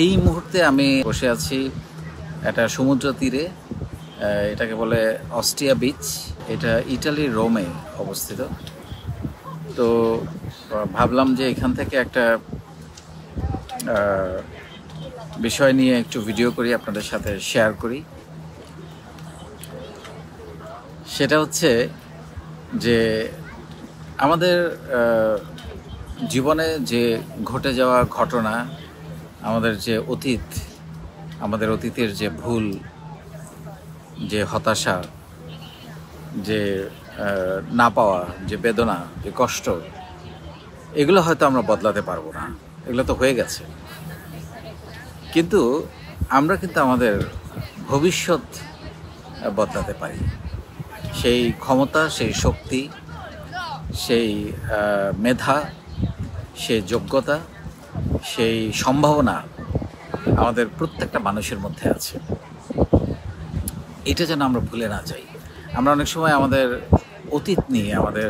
এই মুহূর্তে আমি বসে আছি একটা সমুদ্র তীরে। এটাকে বলে অস্টিয়া বিচ। এটা ইটালির রোমে অবস্থিত। তো ভাবলাম যে এখান থেকে একটা বিষয় নিয়ে একটু ভিডিও করি, আপনাদের সাথে শেয়ার করি। সেটা হচ্ছে যে আমাদের জীবনে যে ঘটে যাওয়া ঘটনা, আমাদের যে অতীত, আমাদের অতীতের যে ভুল, যে হতাশা, যে না পাওয়া, যে বেদনা, যে কষ্ট, এগুলো হয়তো আমরা বদলাতে পারবো না, এগুলো তো হয়ে গেছে। কিন্তু আমরা কিন্তু আমাদের ভবিষ্যৎ বদলাতে পারি। সেই ক্ষমতা, সেই শক্তি, সেই মেধা, সেই যোগ্যতা, সেই সম্ভাবনা আমাদের প্রত্যেকটা মানুষের মধ্যে আছে। এটা যেন আমরা ভুলে না যাই। আমরা অনেক সময় আমাদের অতীত নিয়ে, আমাদের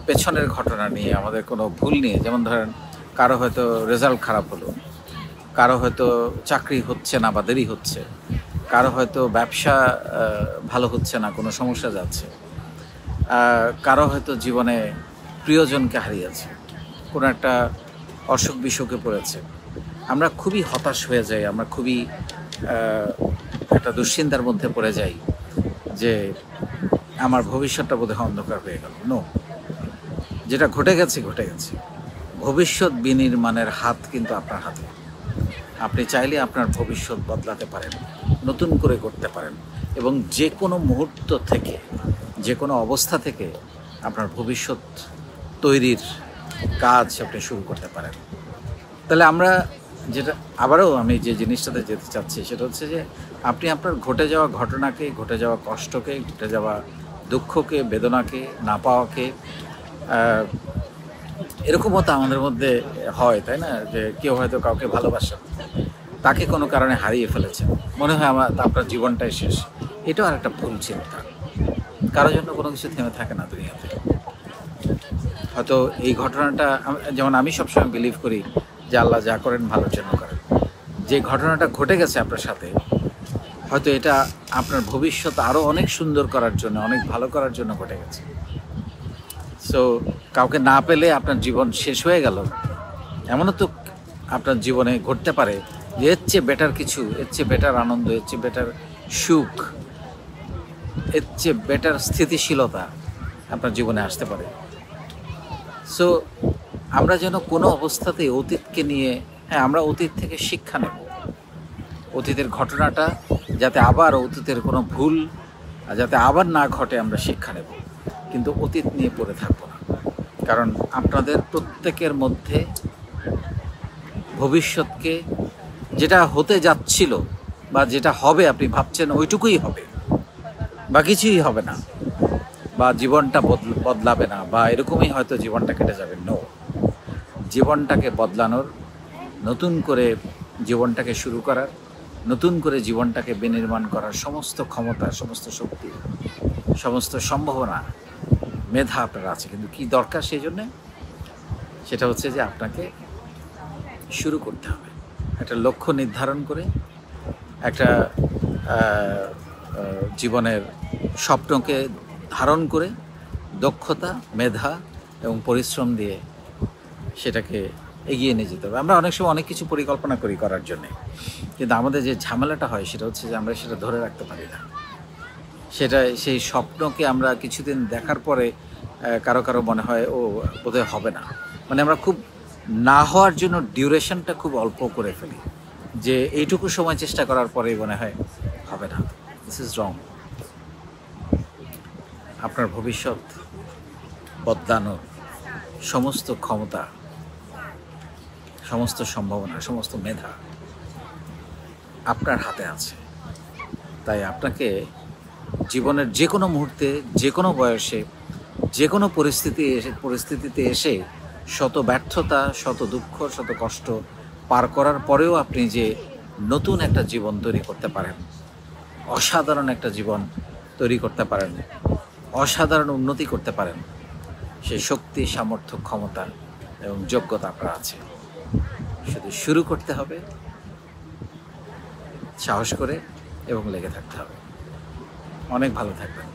পেছনের ঘটনা নিয়ে, আমাদের কোনো ভুল নিয়ে, যেমন ধরেন কারো হয়তো রেজাল্ট খারাপ হলো, কারো হয়তো চাকরি হচ্ছে না বা দেরি হচ্ছে, কারো হয়তো ব্যবসা ভালো হচ্ছে না, কোনো সমস্যা যাচ্ছে, কারো হয়তো জীবনে প্রিয়জনকে হারিয়েছে, কোনো একটা অসুখ বিসুখে পড়েছে। আমরা খুবই হতাশ হয়ে যাই, আমরা খুবই একটা দুশ্চিন্তার মধ্যে পড়ে যাই যে আমার ভবিষ্যৎটা বোধহয় অন্ধকার হয়ে গেল। নো, যেটা ঘটে গেছে ঘটে গেছে। ভবিষ্যৎ বিনির্মাণের হাত কিন্তু আপনার হাতে। আপনি চাইলে আপনার ভবিষ্যৎ বদলাতে পারেন, নতুন করে করতে পারেন, এবং যে কোনো মুহূর্ত থেকে, যে কোনো অবস্থা থেকে আপনার ভবিষ্যৎ তৈরির কাজ আপনি শুরু করতে পারেন। তাহলে আমরা যেটা, আবারও আমি যে জিনিসটাতে যেতে চাচ্ছি সেটা হচ্ছে যে আপনি আপনার ঘটে যাওয়া ঘটনাকে, ঘটে যাওয়া কষ্টকে, ঘটে যাওয়া দুঃখকে, বেদনাকে, না পাওয়াকে, এরকম হতো আমাদের মধ্যে হয়, তাই না? যে কেউ হয়তো কাউকে ভালোবাসেন, তাকে কোনো কারণে হারিয়ে ফেলেছেন, মনে হয় আপনার জীবনটাই শেষ। এটাও আর একটা ভুল চিন্তা। কারোর জন্য কোনো কিছু থেমে থাকে না দুনিয়াতে। হয়তো এই ঘটনাটা, যেমন আমি সবসময় বিলিভ করি যে আল্লাহ যা করেন ভালোর জন্য করেন। যে ঘটনাটা ঘটে গেছে আপনার সাথে, হয়তো এটা আপনার ভবিষ্যৎ আরও অনেক সুন্দর করার জন্য, অনেক ভালো করার জন্য ঘটে গেছে। সো কাউকে না পেলে আপনার জীবন শেষ হয়ে গেল, এমনও তো আপনার জীবনে ঘটতে পারে যে এর চেয়ে বেটার কিছু, এর চেয়ে বেটার আনন্দ, এর চেয়ে বেটার সুখ, এর চেয়ে বেটার স্থিতিশীলতা আপনার জীবনে আসতে পারে। সো আমরা যেন কোনো অবস্থাতেই অতীতকে নিয়ে, হ্যাঁ, আমরা অতীত থেকে শিক্ষা নেব, অতীতের ঘটনাটা যাতে আবার, অতীতের কোনো ভুল যাতে আবার না ঘটে, আমরা শিক্ষা নেব, কিন্তু অতীত নিয়ে পড়ে থাকবো না। কারণ আপনাদের প্রত্যেকের মধ্যে ভবিষ্যৎকে, যেটা হতে যাচ্ছিল বা যেটা হবে আপনি ভাবছেন ওইটুকুই হবে, বা কিছুই হবে না, বা জীবনটা বদলাবে না, বা এরকমই হয়তো জীবনটা কেটে যাবে। নো, জীবনটাকে বদলানোর, নতুন করে জীবনটাকে শুরু করার, নতুন করে জীবনটাকে বিনির্মাণ করার সমস্ত ক্ষমতা, সমস্ত শক্তি, সমস্ত সম্ভাবনা, মেধা আপনার আছে। কিন্তু কি দরকার সেই জন্যে? সেটা হচ্ছে যে আপনাকে শুরু করতে হবে, একটা লক্ষ্য নির্ধারণ করে, একটা জীবনের স্বপ্নকে ধারণ করে, দক্ষতা, মেধা এবং পরিশ্রম দিয়ে সেটাকে এগিয়ে নিয়ে যেতে হবে। আমরা অনেক সময় অনেক কিছু পরিকল্পনা করি করার জন্যে, কিন্তু আমাদের যে ঝামেলাটা হয় সেটা হচ্ছে যে আমরা সেটা ধরে রাখতে পারি না। সেটা, সেই স্বপ্নকে আমরা কিছুদিন দেখার পরে কারো কারো মনে হয় ও বোধহয় হবে না, মানে আমরা খুব না হওয়ার জন্য ডিউরেশনটা খুব অল্প করে ফেলি, যে এইটুকু সময় চেষ্টা করার পরেই মনে হয় হবে না। This is wrong. আপনার ভবিষ্যৎ বদলানোর সমস্ত ক্ষমতা, সমস্ত সম্ভাবনা, সমস্ত মেধা আপনার হাতে আছে। তাই আপনাকে জীবনের যে কোনো মুহূর্তে, যে কোনো বয়সে, যে কোনো পরিস্থিতিতে এসে শত ব্যর্থতা, শত দুঃখ, শত কষ্ট পার করার পরেও আপনি যে নতুন একটা জীবন তৈরি করতে পারেন, অসাধারণ একটা জীবন তৈরি করতে পারেন, অসাধারণ উন্নতি করতে পারেন, সেই শক্তি, সামর্থ্য, ক্ষমতা এবং যোগ্যতা আপনার আছে। শুধু শুরু করতে হবে, সাহস করে এবং লেগে থাকতে হবে। অনেক ভালো থাকবেন।